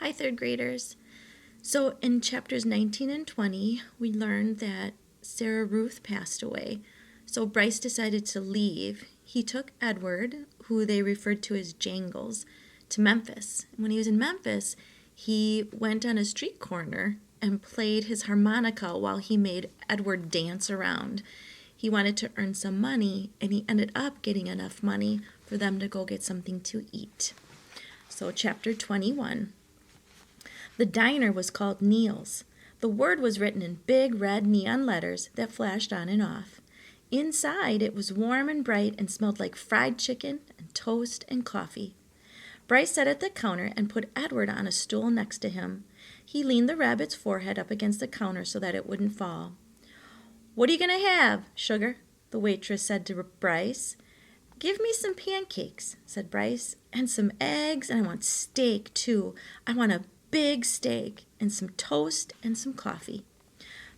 Hi, third graders. So in chapters 19 and 20, we learned that Sarah Ruth passed away. So Bryce decided to leave. He took Edward, who they referred to as Jangles, to Memphis. When he was in Memphis, he went on a street corner and played his harmonica while he made Edward dance around. He wanted to earn some money, and he ended up getting enough money for them to go get something to eat. So chapter 21. The diner was called Neil's. The word was written in big red neon letters that flashed on and off. Inside, it was warm and bright and smelled like fried chicken and toast and coffee. Bryce sat at the counter and put Edward on a stool next to him. He leaned the rabbit's forehead up against the counter so that it wouldn't fall. "What are you going to have, sugar?" the waitress said to Bryce. "Give me some pancakes," said Bryce, "and some eggs, and I want steak, too. I want a big steak, and some toast, and some coffee."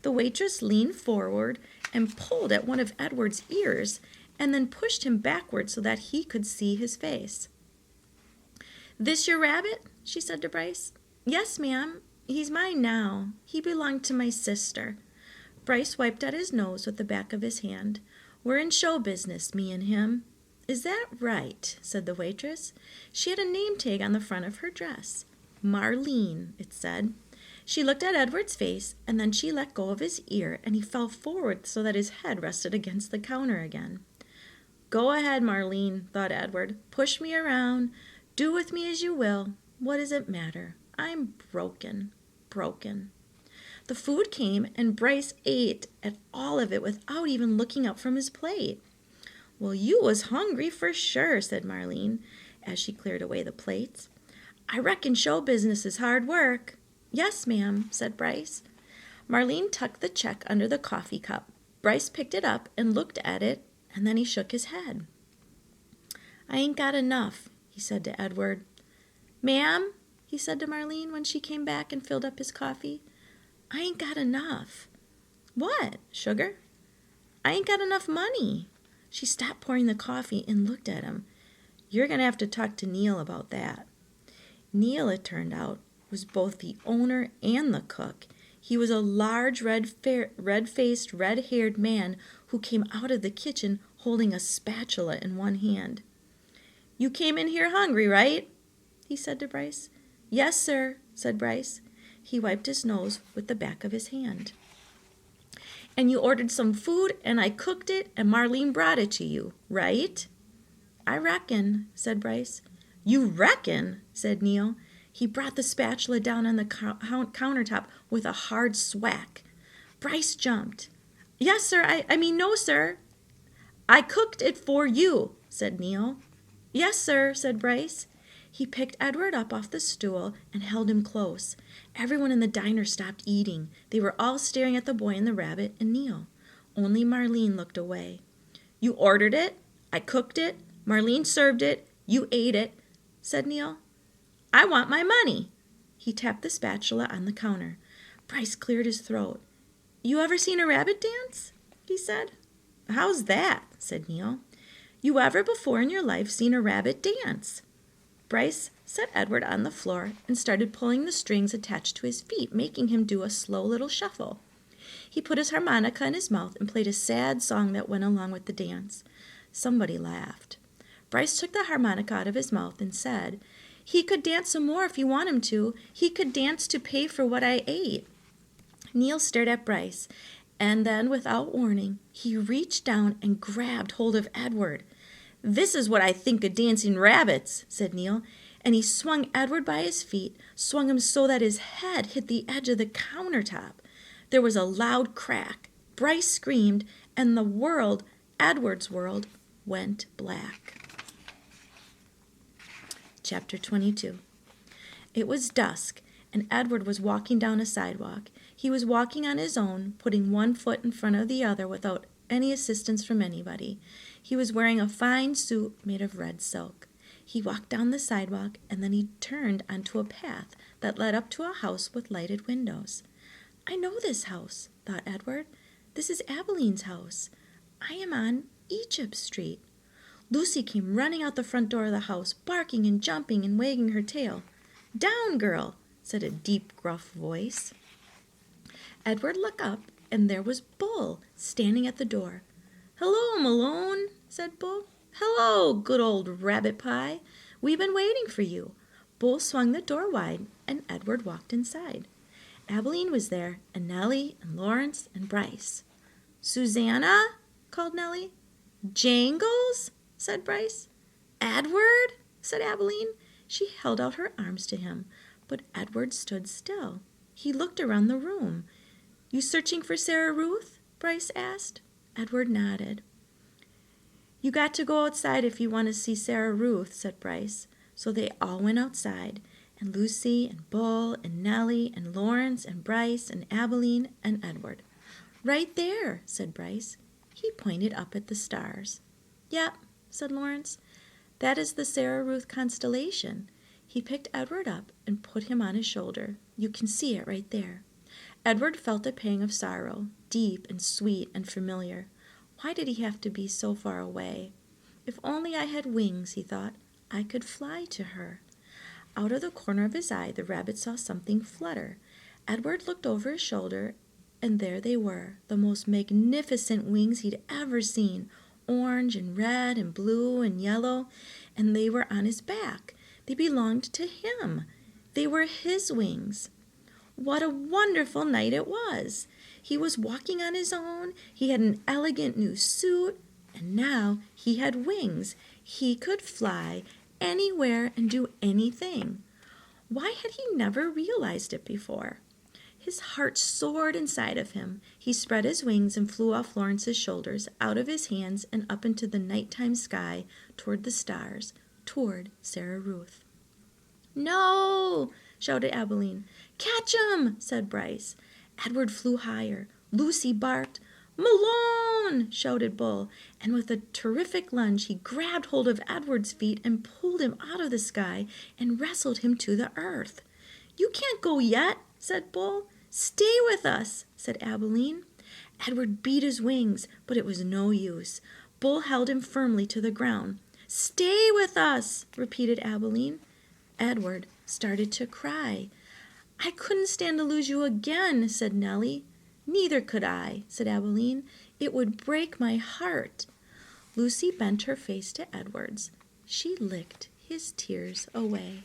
The waitress leaned forward and pulled at one of Edward's ears, and then pushed him backward so that he could see his face. "This your rabbit?" she said to Bryce. "Yes, ma'am. He's mine now. He belonged to my sister." Bryce wiped at his nose with the back of his hand. "We're in show business, me and him." "Is that right?" said the waitress. She had a name tag on the front of her dress. "Marlene," it said. She looked at Edward's face, and then she let go of his ear, and he fell forward so that his head rested against the counter again. "Go ahead, Marlene," thought Edward. "Push me around. Do with me as you will. What does it matter? I'm broken. The food came, and Bryce ate at all of it without even looking up from his plate. "Well, you was hungry for sure," said Marlene, as she cleared away the plates. "I reckon show business is hard work." "Yes, ma'am," said Bryce. Marlene tucked the check under the coffee cup. Bryce picked it up and looked at it, and then he shook his head. "I ain't got enough," he said to Edward. "Ma'am," he said to Marlene when she came back and filled up his coffee, "I ain't got enough." "What, sugar?" "I ain't got enough money." She stopped pouring the coffee and looked at him. "You're going to have to talk to Neil about that." Neil, it turned out, was both the owner and the cook. He was a large, red-faced, red-haired man who came out of the kitchen holding a spatula in one hand. "You came in here hungry, right?" he said to Bryce. "Yes, sir," said Bryce. He wiped his nose with the back of his hand. "And you ordered some food, and I cooked it, and Marlene brought it to you, right?" "I reckon," said Bryce. "You reckon?" said Neil. He brought the spatula down on the countertop with a hard swack. Bryce jumped. "Yes, sir. I mean, no, sir." "I cooked it for you," said Neil. "Yes, sir," said Bryce. He picked Edward up off the stool and held him close. Everyone in the diner stopped eating. They were all staring at the boy and the rabbit and Neil. Only Marlene looked away. "You ordered it. I cooked it. Marlene served it. You ate it," said Neil. "I want my money." He tapped the spatula on the counter. Bryce cleared his throat. "You ever seen a rabbit dance?" he said. "How's that?" said Neil. "You ever before in your life seen a rabbit dance?" Bryce set Edward on the floor and started pulling the strings attached to his feet, making him do a slow little shuffle. He put his harmonica in his mouth and played a sad song that went along with the dance. Somebody laughed. Bryce took the harmonica out of his mouth and said, "He could dance some more if you want him to. He could dance to pay for what I ate." Neil stared at Bryce, and then, without warning, he reached down and grabbed hold of Edward. "This is what I think of dancing rabbits," said Neil, and he swung Edward by his feet, swung him so that his head hit the edge of the countertop. There was a loud crack. Bryce screamed, and the world, Edward's world, went black. Chapter 22. It was dusk, and Edward was walking down a sidewalk. He was walking on his own, putting one foot in front of the other without any assistance from anybody. He was wearing a fine suit made of red silk. He walked down the sidewalk, and then he turned onto a path that led up to a house with lighted windows. "I know this house," thought Edward. "This is Abeline's house. I am on Egypt Street." Lucy came running out the front door of the house, barking and jumping and wagging her tail. "Down, girl! said a deep, gruff voice. Edward looked up, and there was Bull standing at the door. "Hello, Malone," said Bull. "Hello, good old rabbit pie. We've been waiting for you." Bull swung the door wide, and Edward walked inside. Abilene was there, and Nellie, and Lawrence, and Bryce. "Susanna?" called Nellie. "Jangles?" said Bryce. "Edward?" said Abilene. She held out her arms to him, but Edward stood still. He looked around the room. "You searching for Sarah Ruth?" Bryce asked. Edward nodded. "You got to go outside if you want to see Sarah Ruth," said Bryce. So they all went outside, and Lucy and Bull and Nellie and Lawrence and Bryce and Abilene and Edward. "Right there," said Bryce. He pointed up at the stars. "Yep," said Lawrence. "That is the Sarah Ruth constellation." He picked Edward up and put him on his shoulder. "You can see it right there." Edward felt a pang of sorrow, deep and sweet and familiar. Why did he have to be so far away? "If only I had wings," he thought, "I could fly to her." Out of the corner of his eye, the rabbit saw something flutter. Edward looked over his shoulder, and there they were, the most magnificent wings he'd ever seen, orange and red and blue and yellow, and they were on his back. They belonged to him. They were his wings. What a wonderful night it was! He was walking on his own, he had an elegant new suit, and now he had wings. He could fly anywhere and do anything. Why had he never realized it before? His heart soared inside of him. He spread his wings and flew off Lawrence's shoulders, out of his hands, and up into the nighttime sky, toward the stars, toward Sarah Ruth. "No!" shouted Abilene. "Catch him!" said Bryce. Edward flew higher. Lucy barked. "Malone!" shouted Bull, and with a terrific lunge he grabbed hold of Edward's feet and pulled him out of the sky and wrestled him to the earth. "You can't go yet," said Bull. "Stay with us," said Abilene. Edward beat his wings, but it was no use. Bull held him firmly to the ground. "Stay with us," repeated Abilene. Edward started to cry. "I couldn't stand to lose you again," said Nellie. "Neither could I," said Abilene. "It would break my heart." Lucy bent her face to Edward's. She licked his tears away.